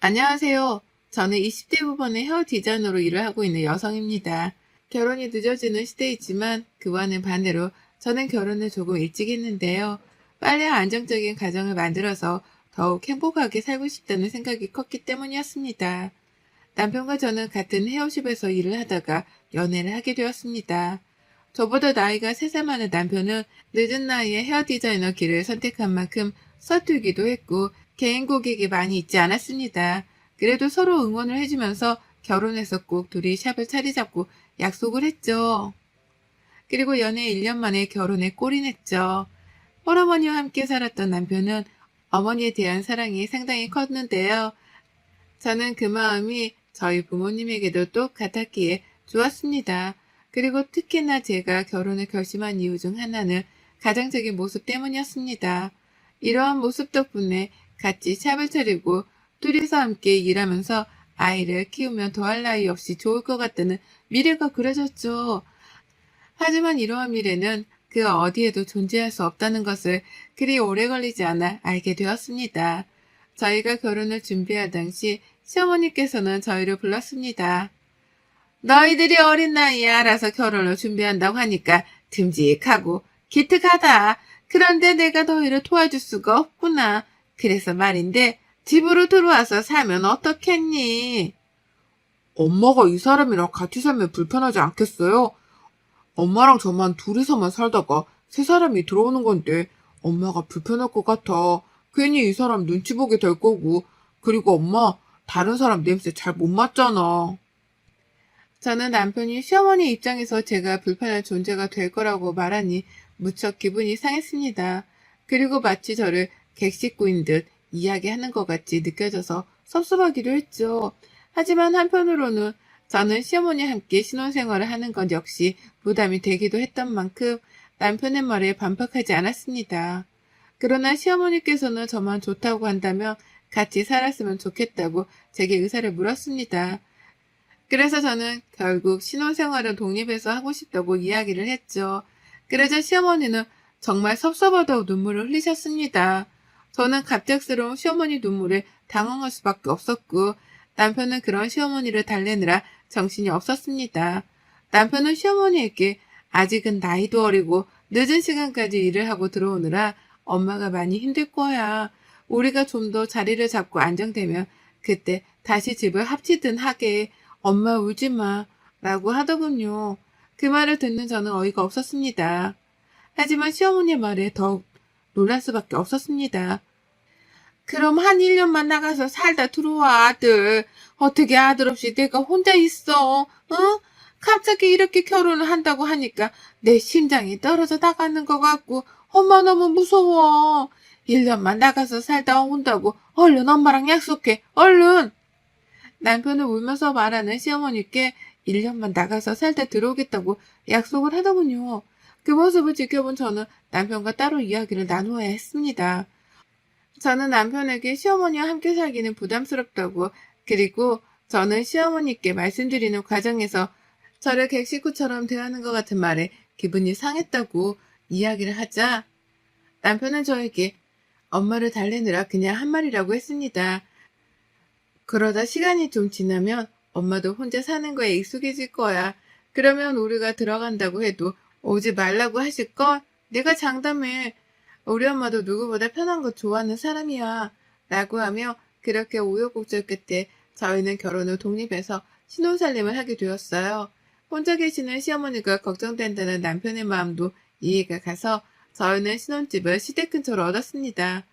안녕하세요. 저는 20대 후반의 헤어 디자이너로 일을 하고 있는 여성입니다. 결혼이 늦어지는 시대이지만 그와는 반대로 저는 결혼을 조금 일찍 했는데요. 빨리 안정적인 가정을 만들어서 더욱 행복하게 살고 싶다는 생각이 컸기 때문이었습니다. 남편과 저는 같은 헤어샵에서 일을 하다가 연애를 하게 되었습니다. 저보다 나이가 3살 많은 남편은 늦은 나이에 헤어 디자이너 길을 선택한 만큼 서툴기도 했고 개인 고객이 많이 있지 않았습니다. 그래도 서로 응원을 해주면서 결혼해서 꼭 둘이 샵을 차리 잡고 약속을 했죠. 그리고 연애 1년 만에 결혼에 골인했죠. 홀어머니와 함께 살았던 남편은 어머니에 대한 사랑이 상당히 컸는데요. 저는 그 마음이 저희 부모님에게도 똑같았기에 좋았습니다. 그리고 특히나 제가 결혼을 결심한 이유 중 하나는 가장적인 모습 때문이었습니다. 이러한 모습 덕분에 같이 샵을 차리고 둘이서 함께 일하면서 아이를 키우면 더할 나위 없이 좋을 것 같다는 미래가 그려졌죠. 하지만 이러한 미래는 그 어디에도 존재할 수 없다는 것을 그리 오래 걸리지 않아 알게 되었습니다. 저희가 결혼을 준비할 당시 시어머니께서는 저희를 불렀습니다. 너희들이 어린 나이에 알아서 결혼을 준비한다고 하니까 듬직하고 기특하다. 그런데 내가 너희를 도와줄 수가 없구나. 그래서 말인데 집으로 들어와서 살면 어떻겠니? 엄마가 이 사람이랑 같이 살면 불편하지 않겠어요? 엄마랑 저만 둘이서만 살다가 세 사람이 들어오는 건데 엄마가 불편할 것 같아. 괜히 이 사람 눈치 보게 될 거고. 그리고 엄마, 다른 사람 냄새 잘 못 맡잖아. 저는 남편이 시어머니 입장에서 제가 불편한 존재가 될 거라고 말하니 무척 기분이 상했습니다. 그리고 마치 저를 객식구인 듯 이야기하는 것 같이 느껴져서 섭섭하기도 했죠. 하지만 한편으로는 저는 시어머니와 함께 신혼생활을 하는 건 역시 부담이 되기도 했던 만큼 남편의 말에 반박하지 않았습니다. 그러나 시어머니께서는 저만 좋다고 한다면 같이 살았으면 좋겠다고 제게 의사를 물었습니다. 그래서 저는 결국 신혼생활은 독립해서 하고 싶다고 이야기를 했죠. 그러자 시어머니는 정말 섭섭하다고 눈물을 흘리셨습니다. 저는 갑작스러운 시어머니 눈물에 당황할 수밖에 없었고 남편은 그런 시어머니를 달래느라 정신이 없었습니다. 남편은 시어머니에게 아직은 나이도 어리고 늦은 시간까지 일을 하고 들어오느라 엄마가 많이 힘들 거야. 우리가 좀 더 자리를 잡고 안정되면 그때 다시 집을 합치든 하게. 엄마 울지 마. 라고 하더군요. 그 말을 듣는 저는 어이가 없었습니다. 하지만 시어머니의 말에 더욱 놀랄 수밖에 없었습니다. 그럼 한 1년만 나가서 살다 들어와, 아들. 어떻게 아들 없이 내가 혼자 있어? 응? 갑자기 이렇게 결혼을 한다고 하니까 내 심장이 떨어져 나가는 것 같고 엄마 너무 무서워. 1년만 나가서 살다 온다고 얼른 엄마랑 약속해. 얼른. 남편은 울면서 말하는 시어머니께 1년만 나가서 살다 들어오겠다고 약속을 하더군요. 그 모습을 지켜본 저는 남편과 따로 이야기를 나누어야 했습니다. 저는 남편에게 시어머니와 함께 살기는 부담스럽다고, 그리고 저는 시어머니께 말씀드리는 과정에서 저를 객식구처럼 대하는 것 같은 말에 기분이 상했다고 이야기를 하자 남편은 저에게 엄마를 달래느라 그냥 한 말이라고 했습니다. 그러다 시간이 좀 지나면 엄마도 혼자 사는 거에 익숙해질 거야. 그러면 우리가 들어간다고 해도 오지 말라고 하실걸? 내가 장담해. 우리 엄마도 누구보다 편한 거 좋아하는 사람이야. 라고 하며 그렇게 우여곡절 끝에 저희는 결혼을 독립해서 신혼살림을 하게 되었어요. 혼자 계시는 시어머니가 걱정된다는 남편의 마음도 이해가 가서 저희는 신혼집을 시댁 근처로 얻었습니다.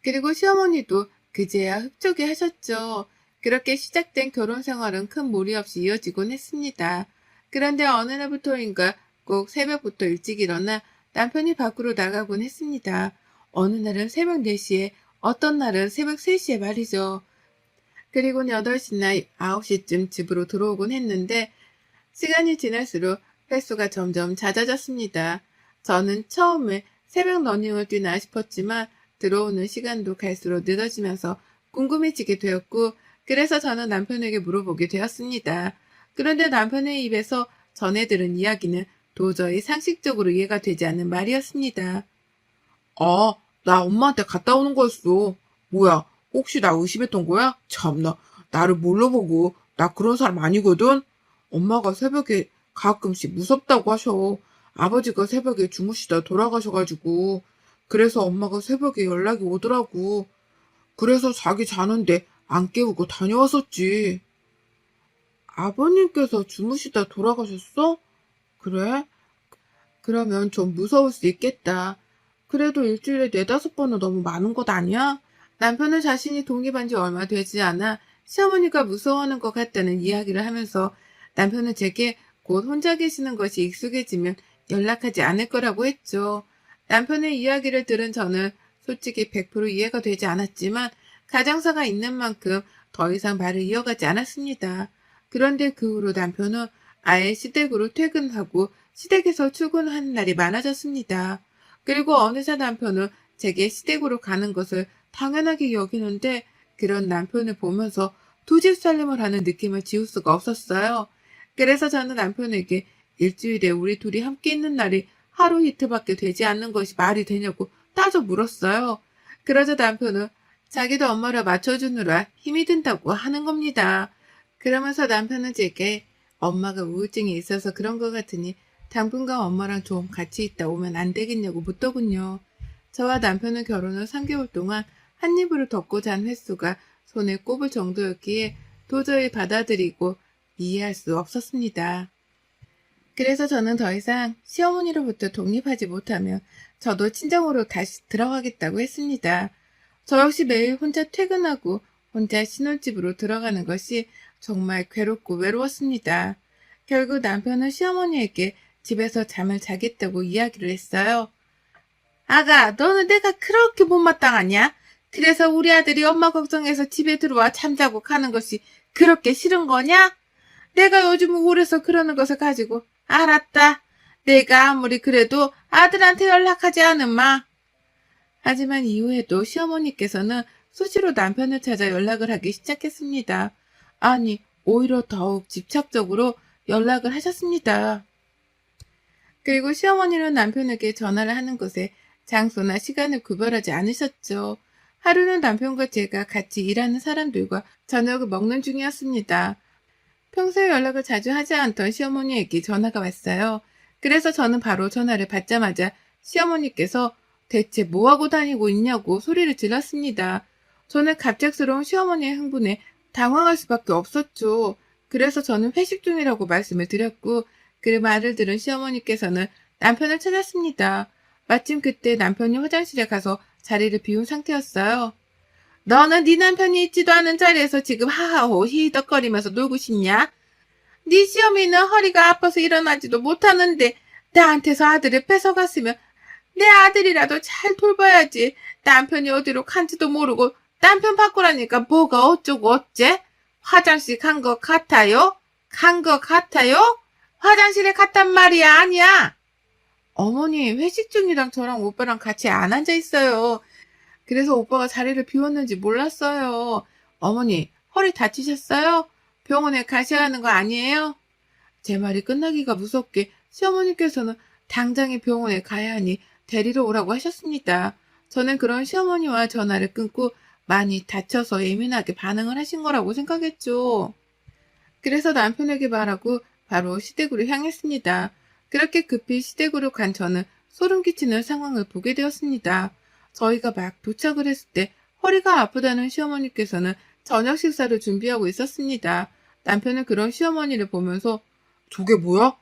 그리고 시어머니도 그제야 흡족해 하셨죠. 그렇게 시작된 결혼 생활은 큰 무리 없이 이어지곤 했습니다. 그런데 어느 날부터인가 꼭 새벽부터 일찍 일어나 남편이 밖으로 나가곤 했습니다. 어느 날은 새벽 4시에, 어떤 날은 새벽 3시에 말이죠. 그리고는 8시나 9시쯤 집으로 들어오곤 했는데 시간이 지날수록 횟수가 점점 잦아졌습니다. 저는 처음에 새벽 러닝을 뛰나 싶었지만 들어오는 시간도 갈수록 늦어지면서 궁금해지게 되었고 그래서 저는 남편에게 물어보게 되었습니다. 그런데 남편의 입에서 전해 들은 이야기는 도저히 상식적으로 이해가 되지 않는 말이었습니다. 나 엄마한테 갔다 오는 거였어. 뭐야, 혹시 나 의심했던 거야? 참나, 나를 뭘로 보고, 나 그런 사람 아니거든? 엄마가 새벽에 가끔씩 무섭다고 하셔. 아버지가 새벽에 주무시다 돌아가셔가지고, 그래서 엄마가 새벽에 연락이 오더라고. 그래서 자기 자는데 안 깨우고 다녀왔었지. 아버님께서 주무시다 돌아가셨어? 그래? 그러면 좀 무서울 수 있겠다. 그래도 일주일에 4~5번은 너무 많은 것 아니야? 남편은 자신이 독립한 지 얼마 되지 않아 시어머니가 무서워하는 것 같다는 이야기를 하면서 남편은 제게 곧 혼자 계시는 것이 익숙해지면 연락하지 않을 거라고 했죠. 남편의 이야기를 들은 저는 솔직히 100% 이해가 되지 않았지만 가정사가 있는 만큼 더 이상 말을 이어가지 않았습니다. 그런데 그 후로 남편은 아예 시댁으로 퇴근하고 시댁에서 출근하는 날이 많아졌습니다. 그리고 어느새 남편은 제게 시댁으로 가는 것을 당연하게 여기는데 그런 남편을 보면서 두 집 살림을 하는 느낌을 지울 수가 없었어요. 그래서 저는 남편에게 일주일에 우리 둘이 함께 있는 날이 하루 이틀밖에 되지 않는 것이 말이 되냐고 따져 물었어요. 그러자 남편은 자기도 엄마를 맞춰주느라 힘이 든다고 하는 겁니다. 그러면서 남편은 제게 엄마가 우울증이 있어서 그런 것 같으니 당분간 엄마랑 좀 같이 있다 오면 안 되겠냐고 묻더군요. 저와 남편은 결혼 후 3개월 동안 한 입으로 덮고 잔 횟수가 손에 꼽을 정도였기에 도저히 받아들이고 이해할 수 없었습니다. 그래서 저는 더 이상 시어머니로부터 독립하지 못하며 저도 친정으로 다시 들어가겠다고 했습니다. 저 역시 매일 혼자 퇴근하고 혼자 신혼집으로 들어가는 것이 정말 괴롭고 외로웠습니다. 결국 남편은 시어머니에게 집에서 잠을 자겠다고 이야기를 했어요. 아가, 너는 내가 그렇게 못마땅하냐? 그래서 우리 아들이 엄마 걱정해서 집에 들어와 잠자고 가는 것이 그렇게 싫은 거냐? 내가 요즘 우울해서 그러는 것을 가지고 알았다. 내가 아무리 그래도 아들한테 연락하지 않은마. 하지만 이후에도 시어머니께서는 수시로 남편을 찾아 연락을 하기 시작했습니다. 아니, 오히려 더욱 집착적으로 연락을 하셨습니다. 그리고 시어머니는 남편에게 전화를 하는 것에 장소나 시간을 구별하지 않으셨죠. 하루는 남편과 제가 같이 일하는 사람들과 저녁을 먹는 중이었습니다. 평소에 연락을 자주 하지 않던 시어머니에게 전화가 왔어요. 그래서 저는 바로 전화를 받자마자 시어머니께서 대체 뭐하고 다니고 있냐고 소리를 질렀습니다. 저는 갑작스러운 시어머니의 흥분에 당황할 수밖에 없었죠. 그래서 저는 회식 중이라고 말씀을 드렸고 그 말을 들은 시어머니께서는 남편을 찾았습니다. 마침 그때 남편이 화장실에 가서 자리를 비운 상태였어요. 너는 네 남편이 있지도 않은 자리에서 지금 하하호 히덕거리면서 놀고 싶냐? 네 시어미는 허리가 아파서 일어나지도 못하는데 나한테서 아들을 뺏어갔으면 내 아들이라도 잘 돌봐야지. 남편이 어디로 간지도 모르고 남편 바꾸라니까 뭐가 어쩌고 어째? 화장실 간 것 같아요? 간 것 같아요? 화장실에 갔단 말이야 아니야. 어머니 회식 중이랑 저랑 오빠랑 같이 안 앉아 있어요. 그래서 오빠가 자리를 비웠는지 몰랐어요. 어머니, 허리 다치셨어요? 병원에 가셔야 하는 거 아니에요? 제 말이 끝나기가 무섭게 시어머니께서는 당장에 병원에 가야 하니 데리러 오라고 하셨습니다. 저는 그런 시어머니와 전화를 끊고 많이 다쳐서 예민하게 반응을 하신 거라고 생각했죠. 그래서 남편에게 말하고 바로 시댁으로 향했습니다. 그렇게 급히 시댁으로 간 저는 소름 끼치는 상황을 보게 되었습니다. 저희가 막 도착을 했을 때 허리가 아프다는 시어머니께서는 저녁 식사를 준비하고 있었습니다. 남편은 그런 시어머니를 보면서 저게 뭐야?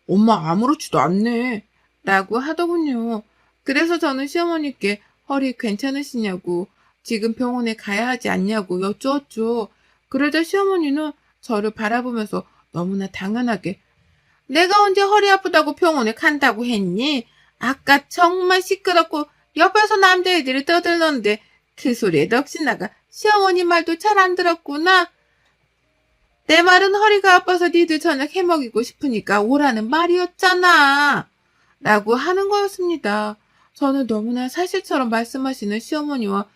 엄마 아무렇지도 않네. 라고 하더군요. 그래서 저는 시어머니께 허리 괜찮으시냐고 지금 병원에 가야 하지 않냐고 여쭈었죠. 그러자 시어머니는 저를 바라보면서 너무나 당연하게 내가 언제 허리 아프다고 병원에 간다고 했니? 아까 정말 시끄럽고 옆에서 남자애들이 떠들던데 그 소리에 넋이 나가 시어머니 말도 잘 안 들었구나. 내 말은 허리가 아파서 니들 저녁 해먹이고 싶으니까 오라는 말이었잖아. 라고 하는 거였습니다. 저는 너무나 사실처럼 말씀하시는 시어머니와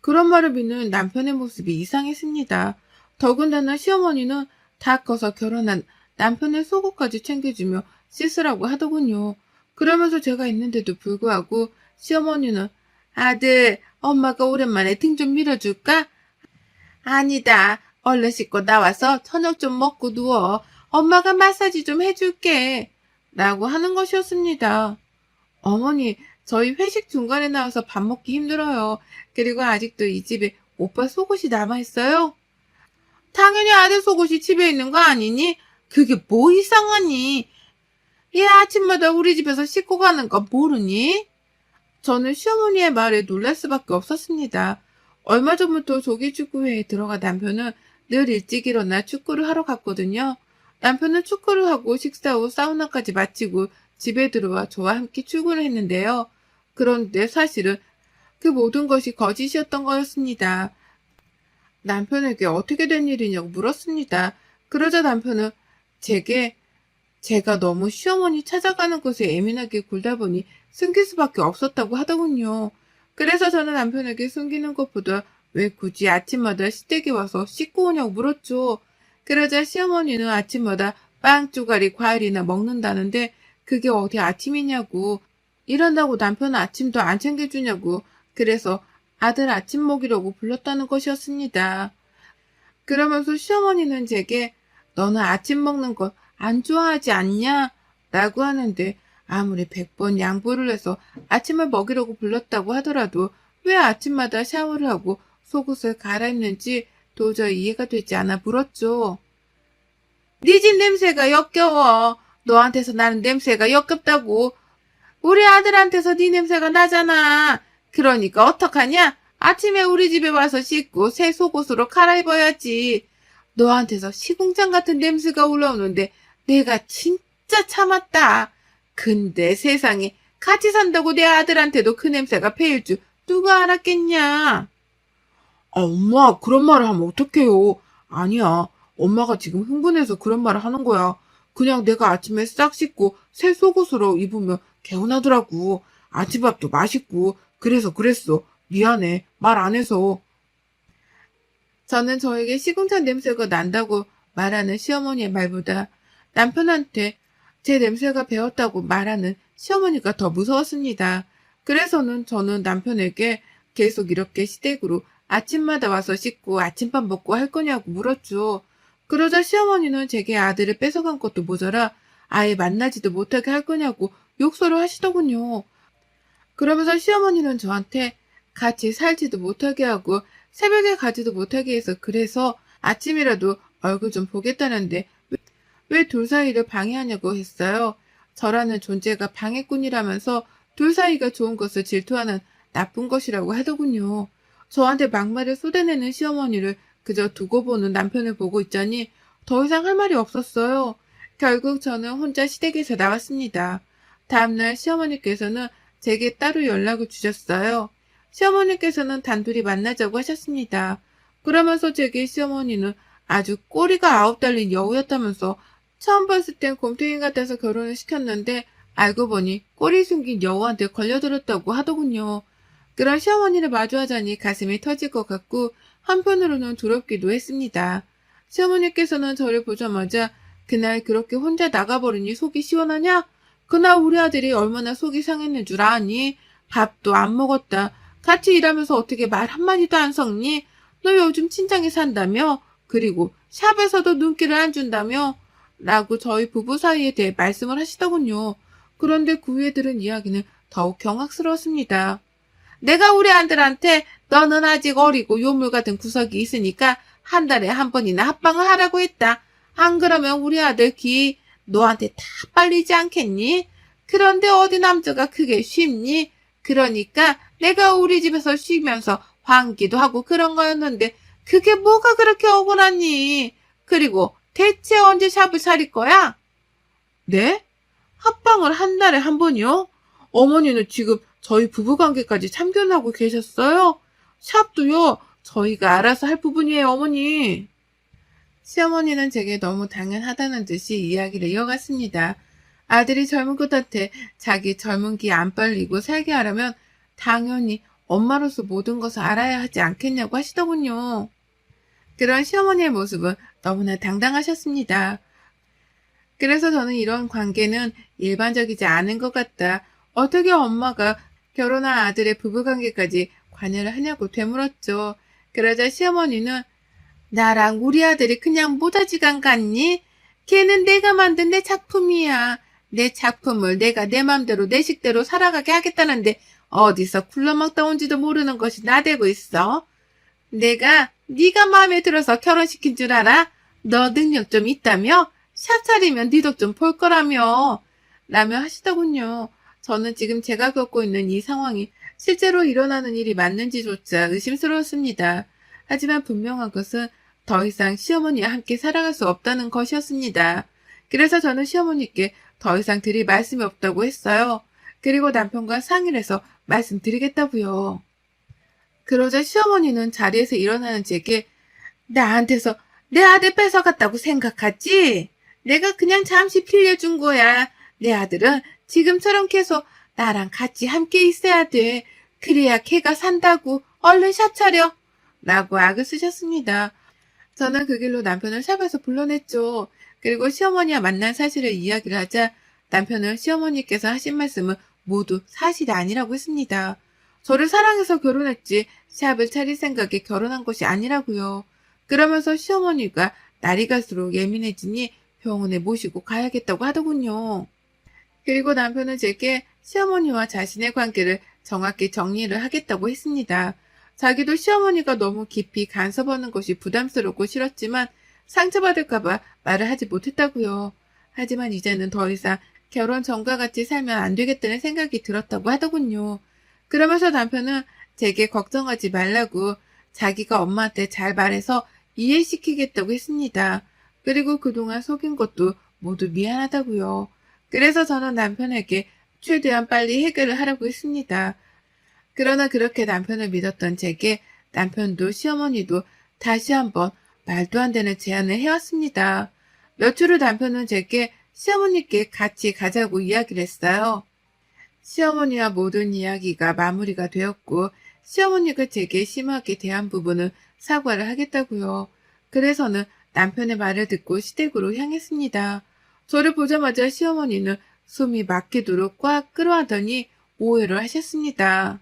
그런 말을 믿는 남편의 모습이 이상했습니다. 더군다나 시어머니는 다 커서 결혼한 남편의 속옷까지 챙겨주며 씻으라고 하더군요. 그러면서 제가 있는데도 불구하고 시어머니는 아들, 엄마가 오랜만에 등 좀 밀어줄까? 아니다. 얼른 씻고 나와서 저녁 좀 먹고 누워. 엄마가 마사지 좀 해줄게. 라고 하는 것이었습니다. 어머니, 저희 회식 중간에 나와서 밥 먹기 힘들어요. 그리고 아직도 이 집에 오빠 속옷이 남아있어요? 당연히 아들 속옷이 집에 있는 거 아니니? 그게 뭐 이상하니? 얘 아침마다 우리 집에서 씻고 가는 거 모르니? 저는 시어머니의 말에 놀랄 수밖에 없었습니다. 얼마 전부터 조기축구회에 들어가 남편은 늘 일찍 일어나 축구를 하러 갔거든요. 남편은 축구를 하고 식사 후 사우나까지 마치고 집에 들어와 저와 함께 출근을 했는데요. 그런데 사실은 그 모든 것이 거짓이었던 거였습니다. 남편에게 어떻게 된 일이냐고 물었습니다. 그러자 남편은 제가 너무 시어머니 찾아가는 것에 예민하게 굴다 보니 숨길 수밖에 없었다고 하더군요. 그래서 저는 남편에게 숨기는 것보다 왜 굳이 아침마다 시댁에 와서 씻고 오냐고 물었죠. 그러자 시어머니는 아침마다 빵 쪼가리 과일이나 먹는다는데 그게 어디 아침이냐고. 일한다고 남편은 아침도 안 챙겨주냐고. 그래서 아들 아침 먹이려고 불렀다는 것이었습니다. 그러면서 시어머니는 제게 너는 아침 먹는 거 안 좋아하지 않냐? 라고 하는데 아무리 100번 양보를 해서 아침을 먹이려고 불렀다고 하더라도 왜 아침마다 샤워를 하고 속옷을 갈아입는지 도저히 이해가 되지 않아 물었죠. 네 집 냄새가 역겨워. 너한테서 나는 냄새가 역겹다고. 우리 아들한테서 네 냄새가 나잖아. 그러니까 어떡하냐? 아침에 우리 집에 와서 씻고 새 속옷으로 갈아입어야지. 너한테서 시궁창 같은 냄새가 올라오는데 내가 진짜 참았다. 근데 세상에 같이 산다고 내 아들한테도 그 냄새가 배일 줄 누가 알았겠냐? 엄마, 그런 말을 하면 어떡해요? 아니야. 엄마가 지금 흥분해서 그런 말을 하는 거야. 그냥 내가 아침에 싹 씻고 새 속옷으로 입으면 개운하더라고. 아침밥도 맛있고. 그래서 그랬어. 미안해. 말 안 해서. 저는 저에게 시궁창 냄새가 난다고 말하는 시어머니의 말보다 남편한테 제 냄새가 배었다고 말하는 시어머니가 더 무서웠습니다. 그래서는 저는 남편에게 계속 이렇게 시댁으로 아침마다 와서 씻고 아침밥 먹고 할 거냐고 물었죠. 그러자 시어머니는 제게 아들을 뺏어간 것도 모자라 아예 만나지도 못하게 할 거냐고 욕설을 하시더군요. 그러면서 시어머니는 저한테 같이 살지도 못하게 하고 새벽에 가지도 못하게 해서 그래서 아침이라도 얼굴 좀 보겠다는데 왜 둘 사이를 방해하냐고 했어요. 저라는 존재가 방해꾼이라면서 둘 사이가 좋은 것을 질투하는 나쁜 것이라고 하더군요. 저한테 막말을 쏟아내는 시어머니를 그저 두고 보는 남편을 보고 있자니 더 이상 할 말이 없었어요. 결국 저는 혼자 시댁에서 나왔습니다. 다음날 시어머니께서는 제게 따로 연락을 주셨어요. 시어머니께서는 단둘이 만나자고 하셨습니다. 그러면서 제게 시어머니는 아주 꼬리가 9달린 여우였다면서 처음 봤을 땐 곰탱이 같아서 결혼을 시켰는데 알고 보니 꼬리 숨긴 여우한테 걸려들었다고 하더군요. 그런 시어머니를 마주하자니 가슴이 터질 것 같고 한편으로는 두렵기도 했습니다. 시어머니께서는 저를 보자마자 그날 그렇게 혼자 나가버리니 속이 시원하냐? 그날 우리 아들이 얼마나 속이 상했는 줄 아니? 밥도 안 먹었다. 같이 일하면서 어떻게 말 한마디도 안 섞니? 너 요즘 친정에 산다며? 그리고 샵에서도 눈길을 안 준다며? 라고 저희 부부 사이에 대해 말씀을 하시더군요. 그런데 그 후에 들은 이야기는 더욱 경악스러웠습니다. 내가 우리 아들한테 너는 아직 어리고 요물 같은 구석이 있으니까 한 달에 한 번이나 합방을 하라고 했다. 안 그러면 우리 아들 기 너한테 다 빨리지 않겠니? 그런데 어디 남자가 그게 쉽니? 그러니까 내가 우리 집에서 쉬면서 환기도 하고 그런 거였는데 그게 뭐가 그렇게 억울하니? 그리고 대체 언제 샵을 차릴 거야? 네? 합방을 한 달에 한 번이요? 어머니는 지금 저희 부부관계까지 참견하고 계셨어요? 샵도요, 저희가 알아서 할 부분이에요, 어머니. 시어머니는 제게 너무 당연하다는 듯이 이야기를 이어갔습니다. 아들이 젊은 끝한테 자기 젊은 기 안 빨리고 살게 하려면 당연히 엄마로서 모든 것을 알아야 하지 않겠냐고 하시더군요. 그런 시어머니의 모습은 너무나 당당하셨습니다. 그래서 저는 이런 관계는 일반적이지 않은 것 같다. 어떻게 엄마가 결혼한 아들의 부부관계까지 관여를 하냐고 되물었죠. 그러자 시어머니는 나랑 우리 아들이 그냥 모자지간 같니? 걔는 내가 만든 내 작품이야. 내 작품을 내가 내 맘대로 내 식대로 살아가게 하겠다는데 어디서 굴러먹다 온지도 모르는 것이 나대고 있어. 내가 네가 마음에 들어서 결혼시킨 줄 알아? 너 능력 좀 있다며? 샵 차리면 네 덕 좀 볼 거라며. 라며 하시더군요. 저는 지금 제가 겪고 있는 이 상황이 실제로 일어나는 일이 맞는지조차 의심스러웠습니다. 하지만 분명한 것은 더 이상 시어머니와 함께 살아갈 수 없다는 것이었습니다. 그래서 저는 시어머니께 더 이상 드릴 말씀이 없다고 했어요. 그리고 남편과 상의를 해서 말씀드리겠다고요. 그러자 시어머니는 자리에서 일어나는 제게 나한테서 내 아들 뺏어갔다고 생각하지? 내가 그냥 잠시 빌려준 거야. 내 아들은 지금처럼 계속 나랑 같이 함께 있어야 돼. 그래야 걔가 산다고. 얼른 샵 차려. 라고 악을 쓰셨습니다. 저는 그 길로 남편을 샵에서 불러냈죠. 그리고 시어머니와 만난 사실을 이야기를 하자 남편은 시어머니께서 하신 말씀은 모두 사실이 아니라고 했습니다. 저를 사랑해서 결혼했지 샵을 차릴 생각에 결혼한 것이 아니라고요. 그러면서 시어머니가 날이 갈수록 예민해지니 병원에 모시고 가야겠다고 하더군요. 그리고 남편은 제게 시어머니와 자신의 관계를 정확히 정리를 하겠다고 했습니다. 자기도 시어머니가 너무 깊이 간섭하는 것이 부담스럽고 싫었지만 상처받을까봐 말을 하지 못했다고요. 하지만 이제는 더 이상 결혼 전과 같이 살면 안 되겠다는 생각이 들었다고 하더군요. 그러면서 남편은 제게 걱정하지 말라고 자기가 엄마한테 잘 말해서 이해시키겠다고 했습니다. 그리고 그동안 속인 것도 모두 미안하다고요. 그래서 저는 남편에게 최대한 빨리 해결을 하라고 했습니다. 그러나 그렇게 남편을 믿었던 제게 남편도 시어머니도 다시 한번 말도 안 되는 제안을 해왔습니다. 며칠 후 남편은 제게 시어머니께 같이 가자고 이야기를 했어요. 시어머니와 모든 이야기가 마무리가 되었고 시어머니가 제게 심하게 대한 부분은 사과를 하겠다고요. 그래서는 남편의 말을 듣고 시댁으로 향했습니다. 저를 보자마자 시어머니는 숨이 막히도록 꽉 끌어하더니 오해를 하셨습니다.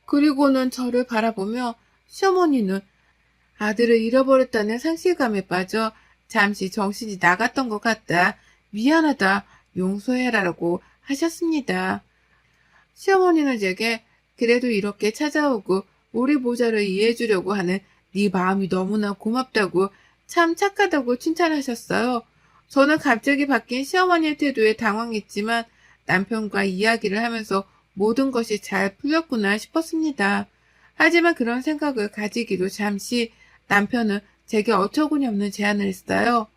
그리고는 저를 바라보며 시어머니는 아들을 잃어버렸다는 상실감에 빠져 잠시 정신이 나갔던 것 같다. 미안하다. 용서해라라고 하셨습니다. 시어머니는 제게 그래도 이렇게 찾아오고 우리 모자를 이해해주려고 하는 네 마음이 너무나 고맙다고 참 착하다고 칭찬하셨어요. 저는 갑자기 바뀐 시어머니의 태도에 당황했지만 남편과 이야기를 하면서 모든 것이 잘 풀렸구나 싶었습니다. 하지만 그런 생각을 가지기도 잠시 남편은 제게 어처구니 없는 제안을 했어요.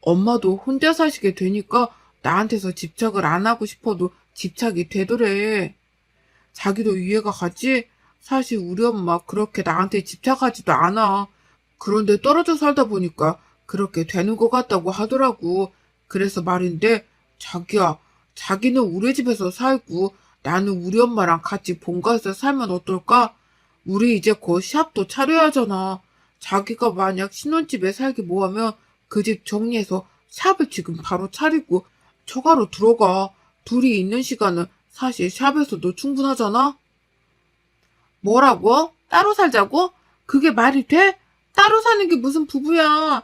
엄마도 혼자 사시게 되니까 나한테서 집착을 안 하고 싶어도 집착이 되더래. 자기도 이해가 가지? 사실 우리 엄마 그렇게 나한테 집착하지도 않아. 그런데 떨어져 살다 보니까 그렇게 되는 것 같다고 하더라고. 그래서 말인데 자기야, 자기는 우리 집에서 살고 나는 우리 엄마랑 같이 본가에서 살면 어떨까? 우리 이제 곧 샵도 차려야 하잖아. 자기가 만약 신혼집에 살기 뭐하면 그 집 정리해서 샵을 지금 바로 차리고 처가로 들어가. 둘이 있는 시간은 사실 샵에서도 충분하잖아? 뭐라고? 따로 살자고? 그게 말이 돼? 따로 사는 게 무슨 부부야.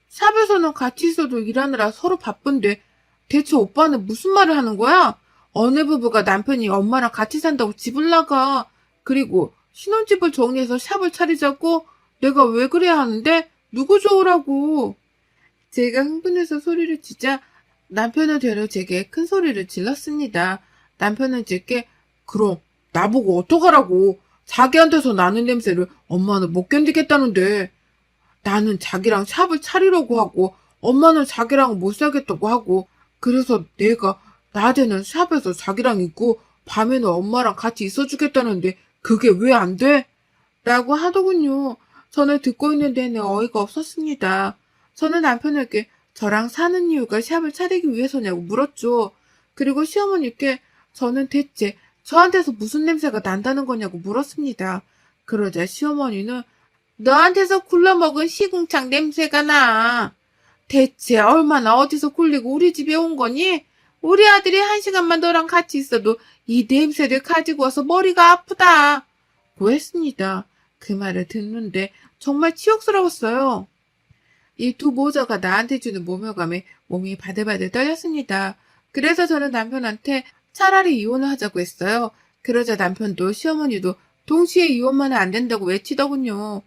샵에서는 같이 있어도 일하느라 서로 바쁜데 대체 오빠는 무슨 말을 하는 거야? 어느 부부가 남편이 엄마랑 같이 산다고 집을 나가. 그리고 신혼집을 정리해서 샵을 차리자고? 내가 왜 그래야 하는데? 누구 좋으라고? 제가 흥분해서 소리를 치자 남편은 되려 제게 큰 소리를 질렀습니다. 남편은 제게 그럼 나보고 어떡하라고. 자기한테서 나는 냄새를 엄마는 못 견디겠다는데. 나는 자기랑 샵을 차리려고 하고 엄마는 자기랑 못 살겠다고 하고 그래서 내가 낮에는 샵에서 자기랑 있고 밤에는 엄마랑 같이 있어주겠다는데 그게 왜 안 돼? 라고 하더군요. 저는 듣고 있는 내내 어이가 없었습니다. 저는 남편에게 저랑 사는 이유가 샵을 차리기 위해서냐고 물었죠. 그리고 시어머니께 저는 대체 저한테서 무슨 냄새가 난다는 거냐고 물었습니다. 그러자 시어머니는 너한테서 굴러먹은 시궁창 냄새가 나. 대체 얼마나 어디서 굴리고 우리 집에 온 거니? 우리 아들이 1시간만 너랑 같이 있어도 이 냄새를 가지고 와서 머리가 아프다. 고 했습니다. 그 말을 듣는데 정말 치욕스러웠어요. 이 두 모자가 나한테 주는 모멸감에 몸이 바들바들 떨렸습니다. 그래서 저는 남편한테 차라리 이혼을 하자고 했어요. 그러자 남편도 시어머니도 동시에 이혼만은 안 된다고 외치더군요.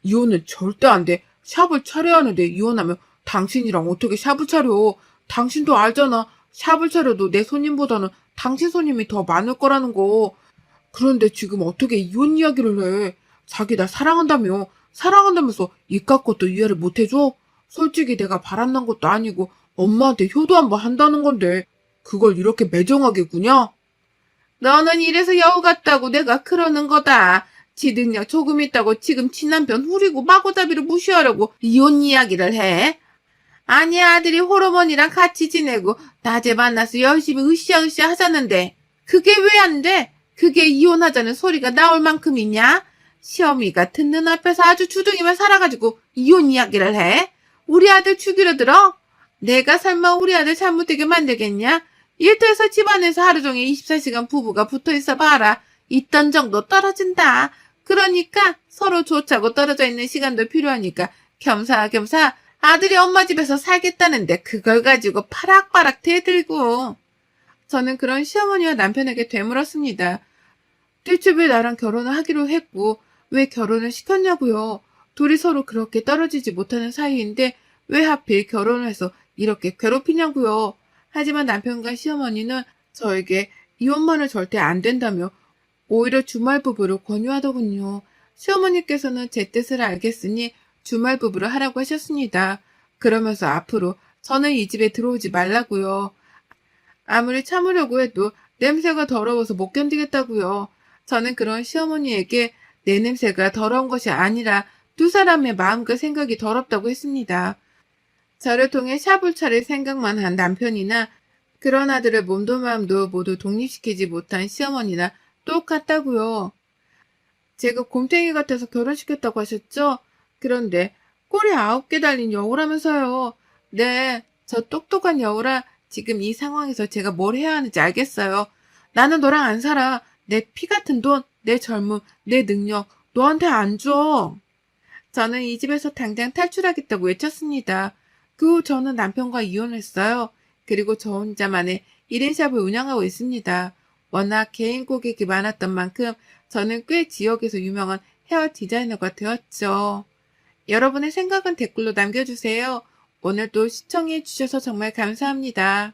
이혼은 절대 안 돼. 샵을 차려야 하는데 이혼하면 당신이랑 어떻게 샵을 차려. 당신도 알잖아. 샵을 차려도 내 손님보다는 당신 손님이 더 많을 거라는 거. 그런데 지금 어떻게 이혼 이야기를 해? 자기 나 사랑한다며. 사랑한다면서 이깟 것도 이해를 못 해줘? 솔직히 내가 바람난 것도 아니고 엄마한테 효도 한번 한다는 건데 그걸 이렇게 매정하게 구냐? 너는 이래서 여우 같다고 내가 그러는 거다. 지 능력 조금 있다고 지금 친남편 후리고 마구잡이로 무시하려고 이혼 이야기를 해? 아니 아들이 호르몬이랑 같이 지내고 낮에 만나서 열심히 으쌰으쌰 하자는데 그게 왜 안 돼? 그게 이혼하자는 소리가 나올 만큼이냐? 시어미가 듣는 앞에서 아주 주둥이만 살아가지고 이혼 이야기를 해? 우리 아들 죽이려 들어? 내가 설마 우리 아들 잘못되게 만들겠냐? 일터에서 집안에서 하루 종일 24시간 부부가 붙어있어 봐라. 있던 정도 떨어진다. 그러니까 서로 좋자고 떨어져 있는 시간도 필요하니까 겸사겸사 아들이 엄마 집에서 살겠다는데 그걸 가지고 파락파락 대들고. 저는 그런 시어머니와 남편에게 되물었습니다. 대체 왜 나랑 결혼을 하기로 했고 왜 결혼을 시켰냐고요. 둘이 서로 그렇게 떨어지지 못하는 사이인데 왜 하필 결혼을 해서 이렇게 괴롭히냐고요. 하지만 남편과 시어머니는 저에게 이혼만은 절대 안 된다며 오히려 주말 부부를 권유하더군요. 시어머니께서는 제 뜻을 알겠으니 주말 부부를 하라고 하셨습니다. 그러면서 앞으로 저는 이 집에 들어오지 말라고요. 아무리 참으려고 해도 냄새가 더러워서 못 견디겠다고요. 저는 그런 시어머니에게 내 냄새가 더러운 것이 아니라 두 사람의 마음과 생각이 더럽다고 했습니다. 저를 통해 샵을 차릴 생각만 한 남편이나 그런 아들의 몸도 마음도 모두 독립시키지 못한 시어머니나 똑같다고요. 제가 곰탱이 같아서 결혼시켰다고 하셨죠? 그런데 꼬리 9개 달린 여우라면서요. 네, 저 똑똑한 여우라 지금 이 상황에서 제가 뭘 해야 하는지 알겠어요. 나는 너랑 안 살아. 내 피 같은 돈, 내 젊음, 내 능력 너한테 안 줘. 저는 이 집에서 당장 탈출하겠다고 외쳤습니다. 그 후 저는 남편과 이혼했어요. 그리고 저 혼자만의 1인샵을 운영하고 있습니다. 워낙 개인 고객이 많았던 만큼 저는 꽤 지역에서 유명한 헤어 디자이너가 되었죠. 여러분의 생각은 댓글로 남겨주세요. 오늘도 시청해주셔서 정말 감사합니다.